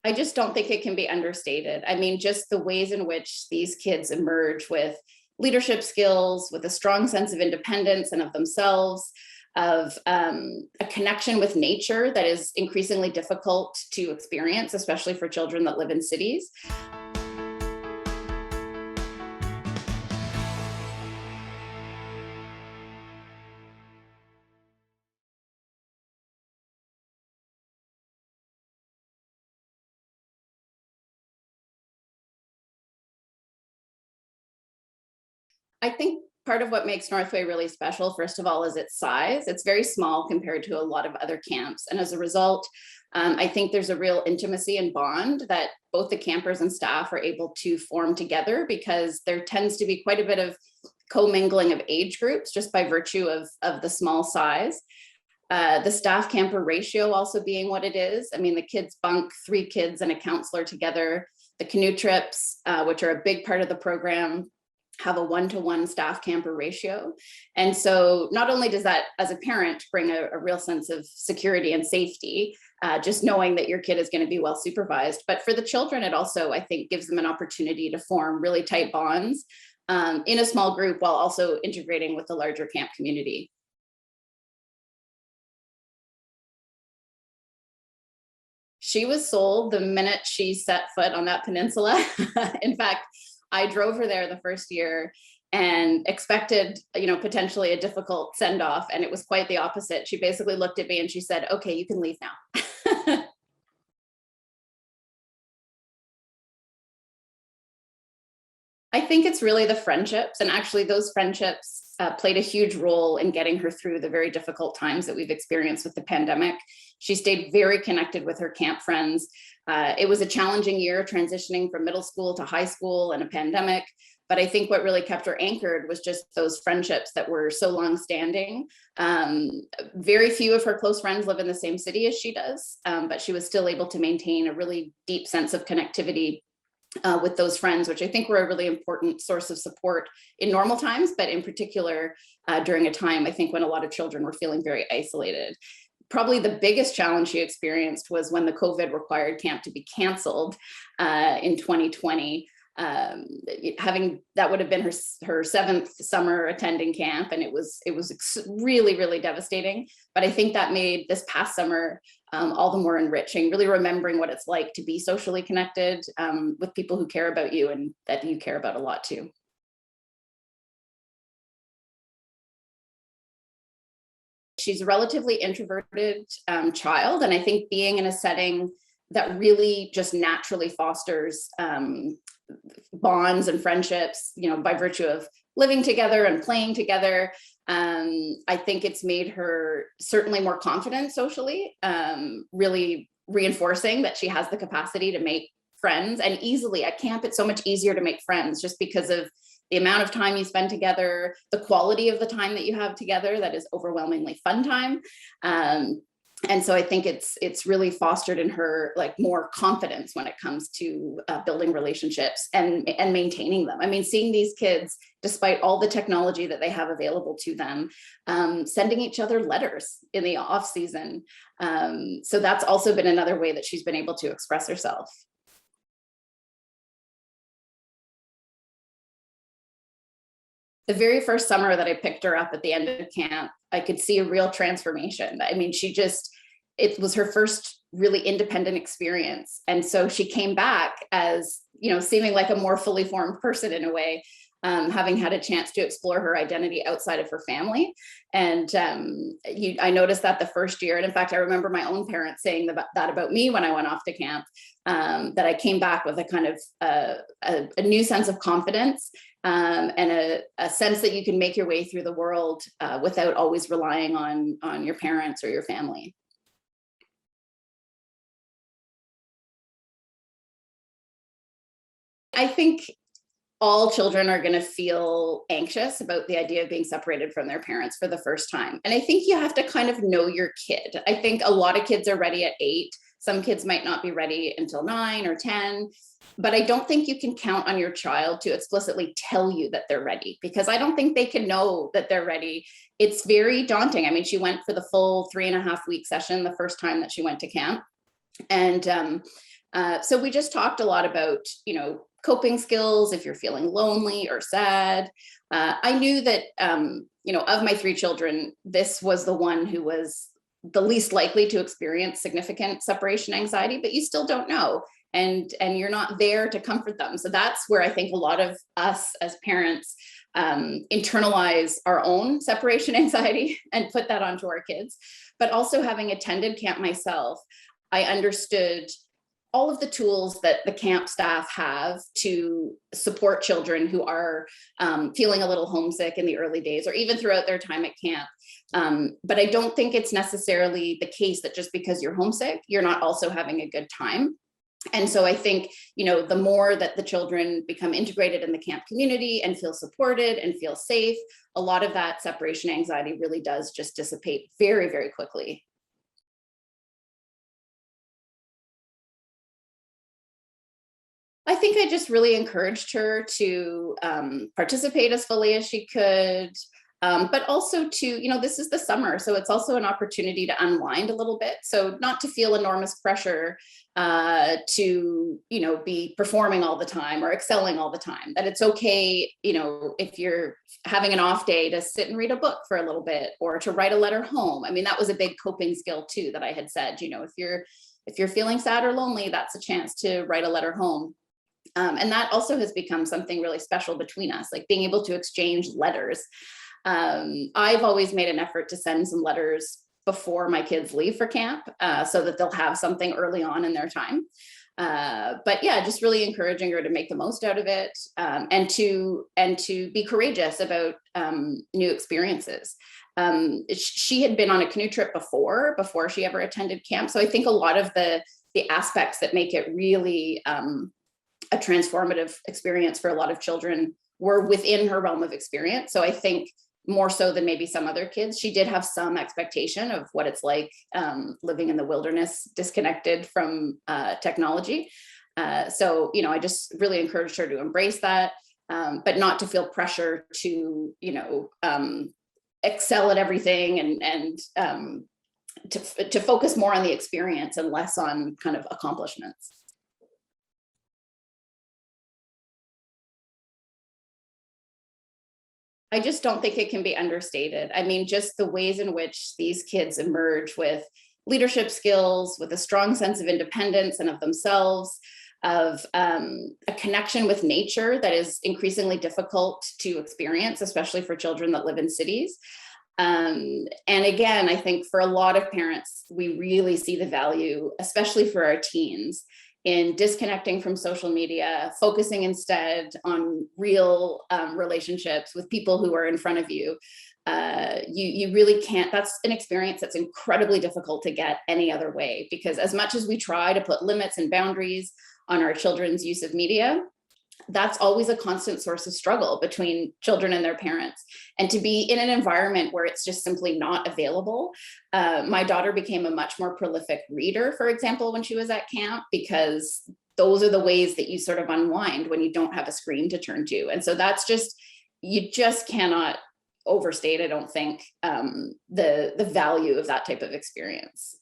I just don't think it can be understated. I mean, just the ways in which these kids emerge with leadership skills, with a strong sense of independence and of themselves, of a connection with nature that is increasingly difficult to experience, especially for children that live in cities. I think part of what makes Northway really special, first of all, is its size. It's very small compared to a lot of other camps. And as a result, I think there's a real intimacy and bond that both the campers and staff are able to form together, because there tends to be quite a bit of commingling of age groups just by virtue of the small size. The staff camper ratio also being what it is. I mean, the kids bunk 3 kids and a counselor together. The canoe trips, which are a big part of the program, have a 1-to-1 staff camper ratio. And so not only does that, as a parent, bring a real sense of security and safety, just knowing that your kid is going to be well supervised, but for the children, it also, I think, gives them an opportunity to form really tight bonds in a small group while also integrating with the larger camp community. She was sold the minute she set foot on that peninsula. In fact, I drove her there the first year and expected, potentially a difficult send off. And it was quite the opposite. She basically looked at me and she said, "Okay, you can leave now." I think it's really the friendships, and actually those friendships played a huge role in getting her through the very difficult times that we've experienced with the pandemic. She stayed very connected with her camp friends. It was a challenging year transitioning from middle school to high school and a pandemic, but I think what really kept her anchored was just those friendships that were so long-standing. Very few of her close friends live in the same city as she does, but she was still able to maintain a really deep sense of connectivity with those friends, which I think were a really important source of support in normal times, but in particular during a time, I think, when a lot of children were feeling very isolated. Probably the biggest challenge she experienced was when the COVID required camp to be canceled in 2020. That would have been her 7th summer attending camp, and it was really, really devastating. But I think that made this past summer all the more enriching, really remembering what it's like to be socially connected with people who care about you and that you care about a lot too. She's a relatively introverted child, and I think being in a setting that really just naturally fosters bonds and friendships, by virtue of living together and playing together, I think it's made her certainly more confident socially, really reinforcing that she has the capacity to make friends, and easily at camp it's so much easier to make friends just because of the amount of time you spend together, the quality of the time that you have together, that is overwhelmingly fun time. And so I think it's really fostered in her more confidence when it comes to building relationships and maintaining them. I mean, seeing these kids, despite all the technology that they have available to them, sending each other letters in the off season. So that's also been another way that she's been able to express herself. The very first summer that I picked her up at the end of camp, I could see a real transformation. I mean, it was her first really independent experience. And so she came back as, seeming like a more fully formed person in a way, having had a chance to explore her identity outside of her family. And I noticed that the first year, and in fact, I remember my own parents saying that about me when I went off to camp, that I came back with a kind of a new sense of confidence, and a sense that you can make your way through the world without always relying on your parents or your family. I think all children are going to feel anxious about the idea of being separated from their parents for the first time. And I think you have to kind of know your kid. I think a lot of kids are ready at 8. Some kids might not be ready until 9 or 10. But I don't think you can count on your child to explicitly tell you that they're ready, because I don't think they can know that they're ready. It's very daunting. I mean, she went for the full 3.5-week session the first time that she went to camp. And So we just talked a lot about, coping skills if you're feeling lonely or sad. I knew that, of my 3 children, this was the one who was the least likely to experience significant separation anxiety, but you still don't know. And you're not there to comfort them. So that's where I think a lot of us as parents internalize our own separation anxiety and put that onto our kids. But also, having attended camp myself, I understood all of the tools that the camp staff have to support children who are feeling a little homesick in the early days or even throughout their time at camp. But I don't think it's necessarily the case that just because you're homesick, you're not also having a good time. And so I think, the more that the children become integrated in the camp community and feel supported and feel safe, a lot of that separation anxiety really does just dissipate very, very quickly. I think I just really encouraged her to participate as fully as she could, but also to, this is the summer, so it's also an opportunity to unwind a little bit. So not to feel enormous pressure to, be performing all the time or excelling all the time, that it's okay, if you're having an off day, to sit and read a book for a little bit or to write a letter home. I mean, that was a big coping skill too, that I had said, if you're feeling sad or lonely, that's a chance to write a letter home. And that also has become something really special between us, like being able to exchange letters. I've always made an effort to send some letters before my kids leave for camp, so that they'll have something early on in their time. But yeah, just really encouraging her to make the most out of it, and to be courageous about new experiences. She had been on a canoe trip before she ever attended camp. So I think a lot of the aspects that make it really a transformative experience for a lot of children were within her realm of experience. So I think more so than maybe some other kids, she did have some expectation of what it's like living in the wilderness, disconnected from technology. So, I just really encouraged her to embrace that, but not to feel pressure to, excel at everything and to focus more on the experience and less on kind of accomplishments. I just don't think it can be understated. I mean, just the ways in which these kids emerge with leadership skills, with a strong sense of independence and of themselves, of a connection with nature that is increasingly difficult to experience, especially for children that live in cities. And again, I think for a lot of parents, we really see the value, especially for our teens, in disconnecting from social media, focusing instead on real relationships with people who are in front of you. You really can't, that's an experience that's incredibly difficult to get any other way, because as much as we try to put limits and boundaries on our children's use of media, that's always a constant source of struggle between children and their parents. And to be in an environment where it's just simply not available. My daughter became a much more prolific reader, for example, when she was at camp, because those are the ways that you sort of unwind when you don't have a screen to turn to. And so that's just, you just cannot overstate, I don't think, the value of that type of experience.